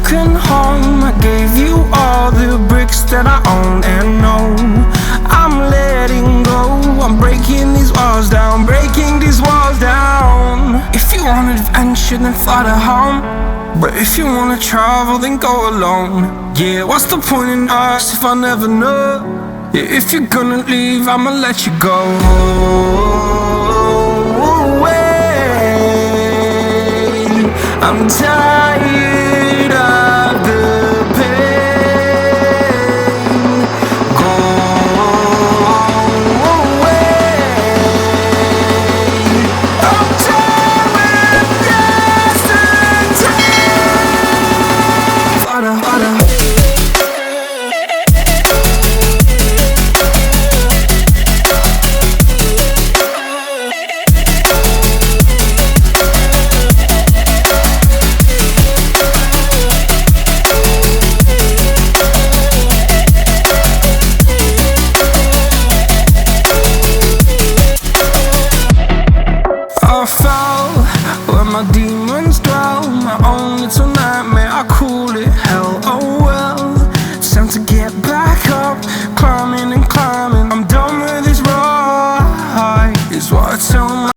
broken home. I gave you all the bricks that I own and know. I'm letting go, I'm breaking these walls down, breaking these walls down. If you want adventure, then fly to home. But if you wanna travel, then go alone. Yeah, what's the point in us if I never know? Yeah, if you're gonna leave, I'ma let you go. I'm tired